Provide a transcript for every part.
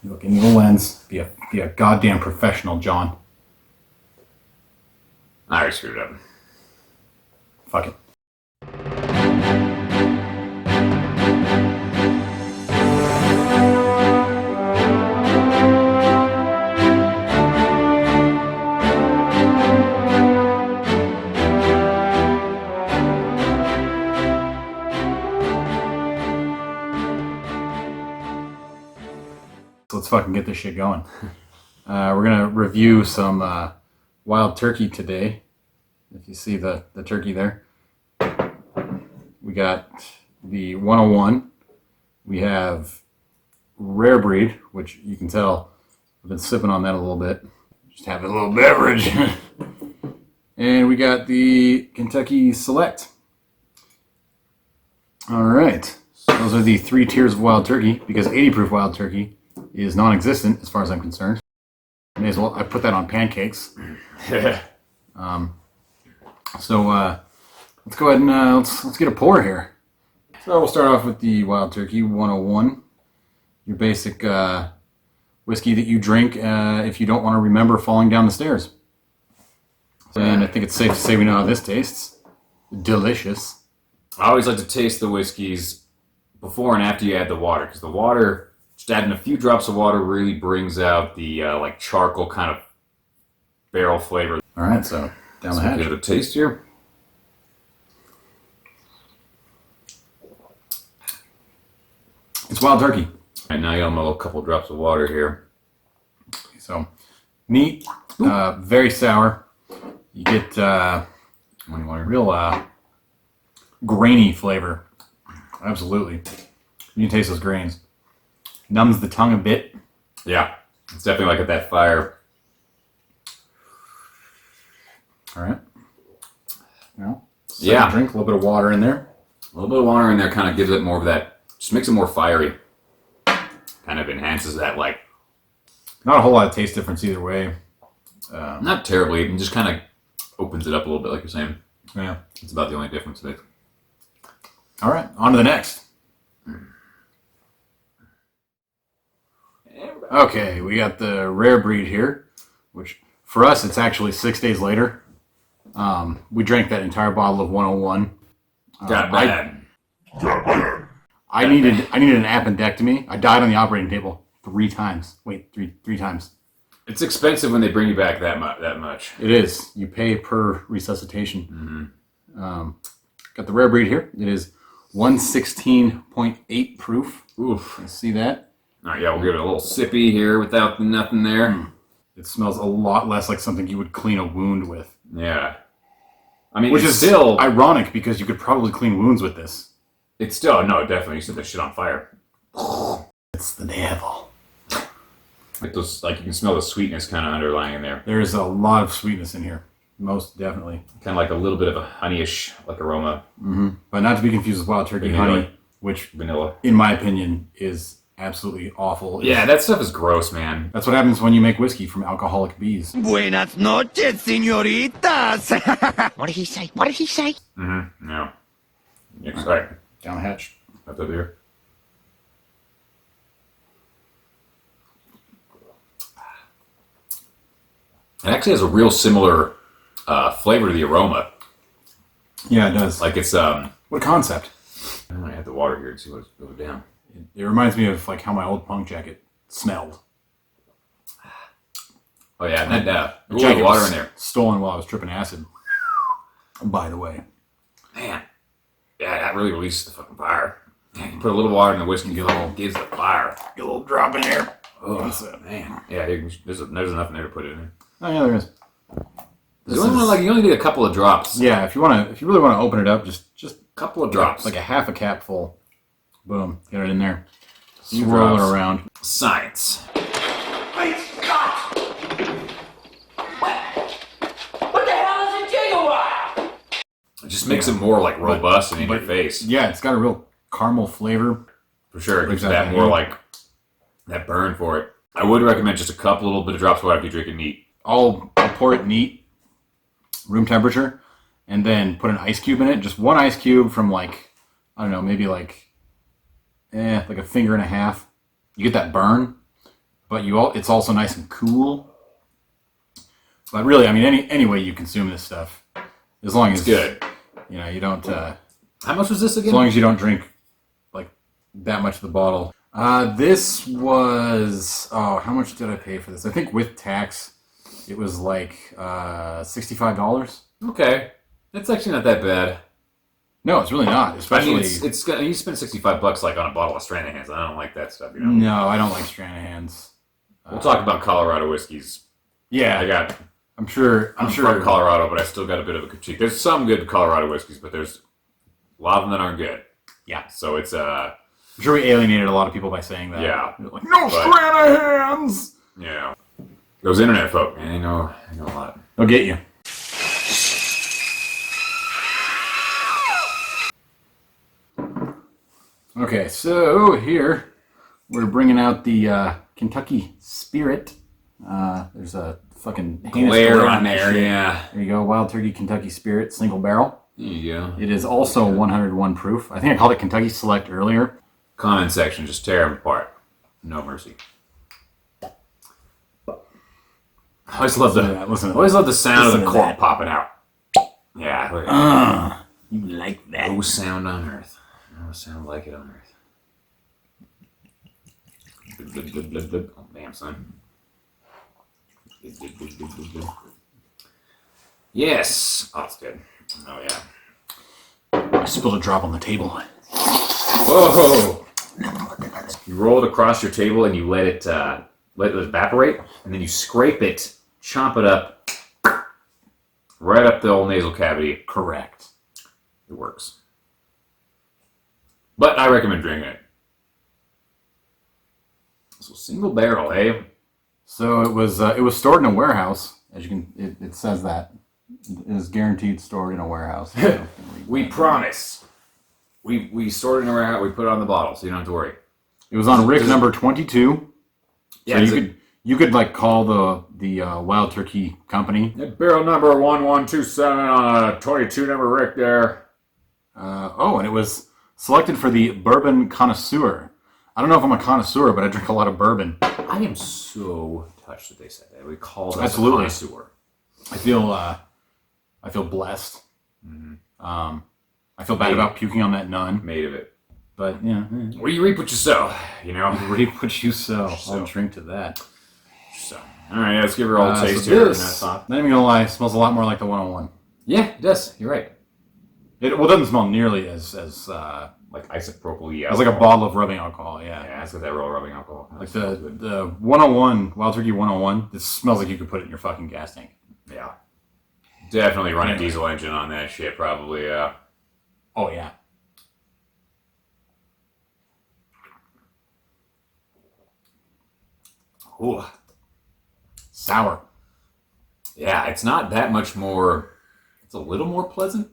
You look into the lens. Be a goddamn professional, John. I already screwed up. Fuck it. So let's fucking get this shit going. We're gonna review some wild turkey today. If you see the turkey there, we got the 101. We have rare breed, which you can tell I've been sipping on that a little bit. Just having a little beverage. And we got the Kentucky Select. All right, so those are the 3 tiers of wild turkey, because 80 proof wild turkey is non-existent as far as I'm concerned. May as well I put that on pancakes. So let's go ahead and let's get a pour here. So we'll start off with the wild turkey 101, your basic whiskey that you drink if you don't want to remember falling down the stairs. And I think it's safe to say we know how this tastes. Delicious. I always like to taste the whiskeys before and after you add the water, because the water, just adding a few drops of water, really brings out the like charcoal kind of barrel flavor. All right, so down the hatch. Give it a taste here. It's wild turkey. And now you got a couple drops of water here. So neat, very sour. You get real grainy flavor. Absolutely. You can taste those grains. Numbs the tongue a bit. Yeah, it's definitely like at that fire. All right. Well, yeah. Drink a little bit of water in there. A little bit of water in there kind of gives it more of that, just makes it more fiery. Kind of enhances that, like. Not a whole lot of taste difference either way. Not terribly, it just kind of opens it up a little bit, like you're saying. Yeah. It's about the only difference of it. All right, on to the next. Okay, we got the rare breed here, which for us it's actually 6 days later. We drank that entire bottle of 101. Got bad. I needed an appendectomy. I died on the operating table 3 times. Wait, three times. It's expensive when they bring you back that much. It is. You pay per resuscitation. Mm-hmm. Got the rare breed here. It is 116.8 proof. Oof. You see that? All right, yeah, we'll give it a little sippy here without nothing there. It smells a lot less like something you would clean a wound with. Yeah. I mean, which is still ironic because you could probably clean wounds with this. It's still, no, definitely. You set that shit on fire. It's the devil. Like those, like you can smell the sweetness kind of underlying in there. There's a lot of sweetness in here. Most definitely. Kind of like a little bit of a honeyish like aroma. Mm-hmm. But not to be confused with wild turkey honey, which, vanilla, in my opinion, is absolutely awful. Yeah, that stuff is gross, man. That's what happens when you make whiskey from alcoholic bees. Buenas noches, señoritas. What did he say? What did he say? Mm-hmm. No. Yeah, sorry. Down the hatch. Up here. It actually has a real similar flavor to the aroma. Yeah, it does. Like it's what a concept. I'm gonna add the water here and see what's going down. It reminds me of like how my old punk jacket smelled. Oh yeah, and that the jacket water was in there. Stolen while I was tripping acid. By the way, man, yeah, that really releases the fucking fire. Man, you put a little water in the whiskey, gives the fire. Get a little drop in here. Oh man, yeah, there's enough in there to put it in. Oh yeah, there is. You only need a couple of drops. Yeah, if you really want to open it up, just a couple of drops, like a half a cap full. Boom, get it in there. Swirl it around. Science. Great Scott! What the hell is a gigawatt? It just makes it more like robust and in your face. Yeah, it's got a real caramel flavor. For sure, it gives that more like that burn for it. I would recommend just a little bit of drops of water if you drink it neat. I'll pour it neat, room temperature, and then put an ice cube in it. Just one ice cube from like, I don't know, maybe like a finger and a half. You get that burn. but it's also nice and cool. But really, I mean, any way you consume this stuff, as long as it's good. You know, you don't. How much was this again? As long as you don't drink like that much of the bottle. This was how much did I pay for this? I think with tax, it was like $65. Okay, that's actually not that bad. No, it's really not. Especially, I mean, it's you spend $65 like on a bottle of Stranahan's. I don't like that stuff. You know. No, I don't like Stranahan's. We'll talk about Colorado whiskeys. Yeah, I'm sure from Colorado, but I still got a bit of a critique. There's some good Colorado whiskeys, but there's a lot of them that aren't good. Yeah. So it's I'm sure we alienated a lot of people by saying that. Yeah. Like, no Stranahan's! Yeah. Those internet folk, man, I know a lot. They'll get you. Okay, so here we're bringing out the Kentucky Spirit. There's a fucking heinous glare on that there, shit. yeah. There you go, Wild Turkey Kentucky Spirit, single barrel. There you go. It is also 101 proof. I think I called it Kentucky Select earlier. Comment section, just tear them apart. No mercy. I always love the sound of the cork popping out. Yeah. You like that? No sound on earth. No sound like it on earth. Blub, blub, blub, blub. Oh, damn, son. Yes. Oh, it's good. Oh, yeah. I spilled a drop on the table. Whoa! You roll it across your table and you let it evaporate, and then you scrape it, chomp it up, right up the old nasal cavity. Correct. It works. But I recommend drinking it. So single barrel, eh? So it was stored in a warehouse. As you can, it says that it is guaranteed stored in a warehouse. So We promise. We stored it in a warehouse. We put it on the bottle, so you don't have to worry. it was on Rick number 22. Yeah, So you could like call the Wild Turkey company. barrel number 1127 on a 22 number Rick there. And it was selected for the bourbon connoisseur. I don't know if I'm a connoisseur, but I drink a lot of bourbon. I am so touched that they said that. We called us Absolutely. a connoisseur. I feel blessed. Mm-hmm. I feel bad about puking on that nun, Made of it. but yeah. Well, you reap what you sow, you know? Reap what you sow. I'll drink to that. So, all right, let's give her all a taste so here. this, not even gonna lie, smells a lot more like the 101. Yeah, it does. You're right. It doesn't smell nearly as Like isopropyl. as like a bottle of rubbing alcohol. Yeah, Yeah, that's got that real rubbing alcohol. like the 101 Wild Turkey 101. This smells like you could put it in your fucking gas tank. Yeah. Definitely run a diesel engine on that shit, probably, yeah. Oh yeah. Ooh. Sour. Yeah, it's not that much more. It's a little more pleasant,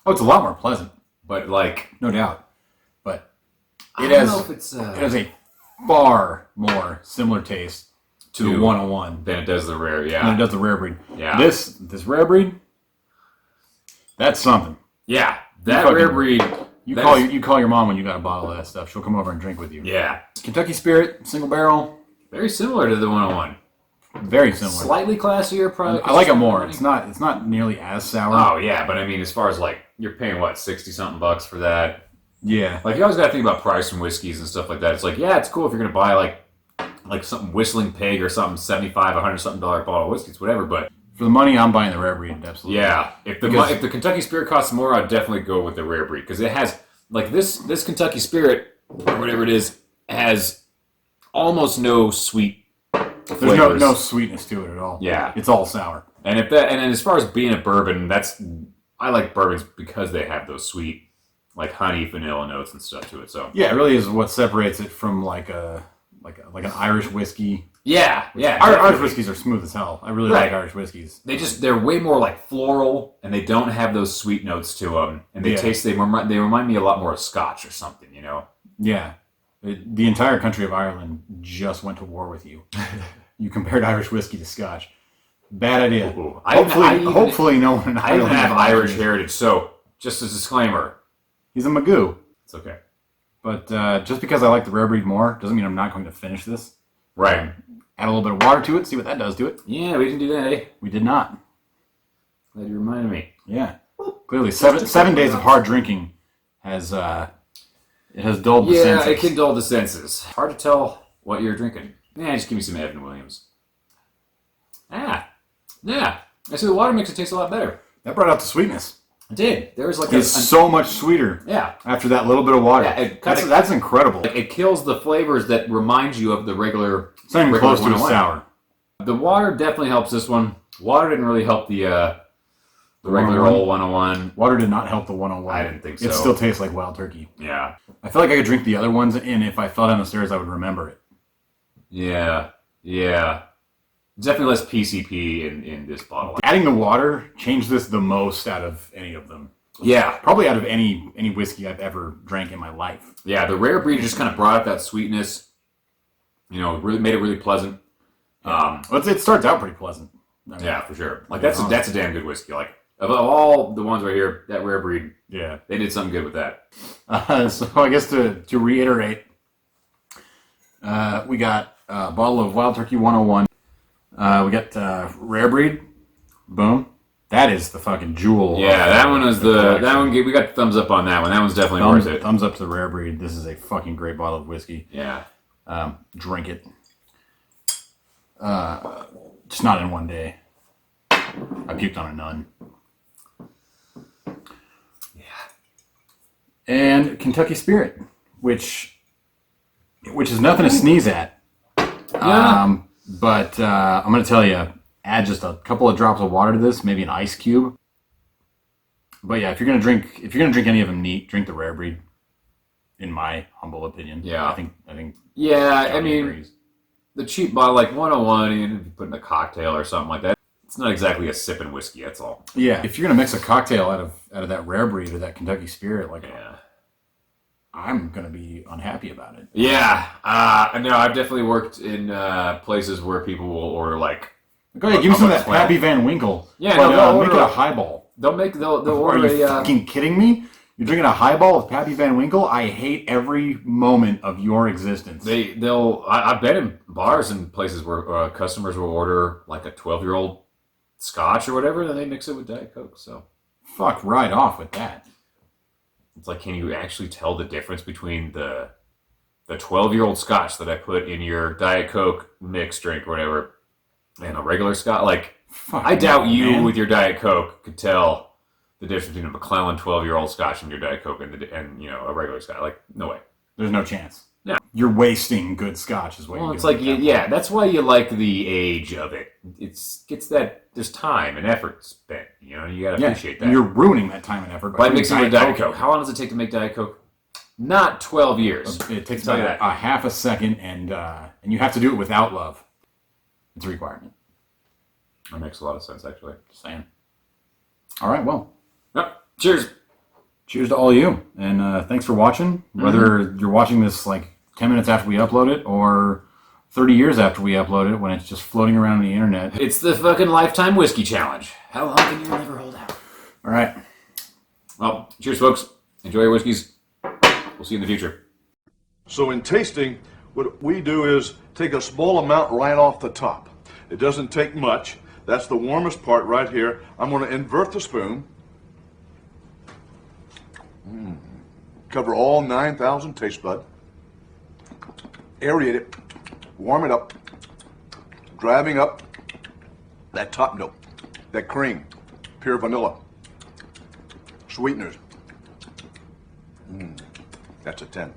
Oh, it's a lot more pleasant, but like no doubt. But I it don't has know if it's it has a far more similar taste to the 101 than it does the rare. than it Yeah, does the rare breed. Yeah. This rare breed, that's something. yeah. That fucking- rare breed. You that call is- you call your mom when you got a bottle of that stuff. She'll come over and drink with you. Yeah, Kentucky Spirit, single barrel, very similar to the 101. very similar. Slightly classier, probably. I like it more. It's not nearly as sour. Oh yeah, but I mean, as far as like you're paying what $60-something for that. Yeah. Like you always got to think about price and whiskeys and stuff like that. It's like yeah, it's cool if you're gonna buy like something Whistling Pig or something $75, $100-something bottle of whiskeys, whatever. But For the money, I'm buying the rare breed. Absolutely. yeah, if the Kentucky Spirit costs more, I'd definitely go with the rare breed because it has like this Kentucky Spirit or whatever it is has almost no sweet. There's flavors. no sweetness to it at all. Yeah. It's all sour. And then as far as being a bourbon, I like bourbons because they have those sweet, like honey, vanilla notes and stuff to it. So Yeah, it really is what separates it from like an Irish whiskey. yeah. Irish whiskeys are smooth as hell. I really like Right. Irish whiskeys. They're way more like floral, and they don't have those sweet notes to them, and they remind me a lot more of Scotch or something, you know. Yeah. The entire country of Ireland just went to war with you. You compared Irish whiskey to Scotch. Bad idea. Ooh. Hopefully no one in I even Ireland have has Irish heritage, so just as a disclaimer, He's a McGoo. it's okay. But just because I like the rare breed more doesn't mean I'm not going to finish this. Right. Add a little bit of water to it, see what that does to it. Yeah, we didn't do that, eh? We did not. Glad you reminded me. Yeah. Clearly, seven days of hard drinking has it has dulled the senses. Yeah, it can dull the senses. Hard to tell what you're drinking. Yeah, just give me some Evan Williams. Yeah. I see the water makes it taste a lot better. That brought out the sweetness. It did. There was like It's so much sweeter. Yeah. After that little bit of water. Yeah, that's incredible. It kills the flavors that remind you of the regular. It's not even regular close to a 101. sour. The water definitely helps this one. Water didn't really help the regular 101? old 101. Water did not help the 101. I didn't think so. It still tastes like wild turkey. Yeah. I feel like I could drink the other ones, and if I fell down the stairs, I would remember it. Yeah. Definitely less PCP in this bottle. Adding the water changed this the most out of any of them. Yeah. Probably out of any whiskey I've ever drank in my life. Yeah, the rare breed just kind of brought out that sweetness. You know, really made it really pleasant. Well, it starts out pretty pleasant. I mean, Yeah, for sure. Like that's a damn good whiskey. Like of all the ones right here, that rare breed, yeah, they did something good with that. So I guess to reiterate, we got a bottle of Wild Turkey 101. We got rare breed. Boom. That is the fucking jewel. Yeah, that one was that one. We got the thumbs up on that one. That one's definitely worth it. Thumbs up to the rare breed. This is a fucking great bottle of whiskey. Yeah. Drink it. Just not in one day. I puked on a nun. Yeah. And Kentucky Spirit, which is nothing to sneeze at. Yeah. But I'm gonna tell you, add just a couple of drops of water to this, maybe an ice cube. But yeah, if you're gonna drink any of them neat, drink the rare breed. In my humble opinion. Yeah. I think. Yeah, Jonny I mean, agrees. the cheap bottle like 101, even if you put in a cocktail or something like that, it's not exactly a sipping whiskey. That's all. Yeah, if you're gonna mix a cocktail out of that rare breed or that Kentucky Spirit, like, Yeah. I'm gonna be unhappy about it. Yeah. No, I've definitely worked in places where people will order like. Go ahead, give me some of that 12. Pappy Van Winkle. Yeah, but, no, they'll make it order a highball. They'll Are order you a. fucking kidding me? You're drinking a highball with Pappy Van Winkle? I hate every moment of your existence. I've been in bars and places where customers will order like a 12-year-old scotch or whatever, and then they mix it with Diet Coke. So Fuck right off with that. it's like, can you actually tell the difference between the 12-year-old scotch that I put in your Diet Coke mixed drink or whatever and a regular scotch? Like, Fuck I doubt no, you man. with your Diet Coke could tell the difference between a McClellan 12-year-old scotch and your Diet Coke and a regular scotch. Like, no way. There's no chance. Yeah. You're wasting good scotch is what Well, you're it's doing. like, yeah, that's why you like the age of it. Gets that, there's time and effort spent. You know, you gotta appreciate that. And you're ruining that time and effort by putting mixing with Diet Coke. How long does it take to make Diet Coke? Not 12 years. It takes Tell you about that. a half a second, and you have to do it without love. It's a requirement. That makes a lot of sense, actually. Just saying. All right, well, Yep. Cheers. cheers to all you, and thanks for watching. Whether you're watching this like 10 minutes after we upload it, or 30 years after we upload it, when it's just floating around on the internet. It's the fucking Lifetime Whiskey Challenge. How long can you never hold out? All right. Well, cheers, folks. Enjoy your whiskeys. We'll see you in the future. So in tasting, what we do is take a small amount right off the top. It doesn't take much. That's the warmest part right here. I'm going to invert the spoon. Cover all 9,000 taste bud. Aerate it. Warm it up. Driving up that top note, that cream, pure vanilla, sweeteners. That's a 10.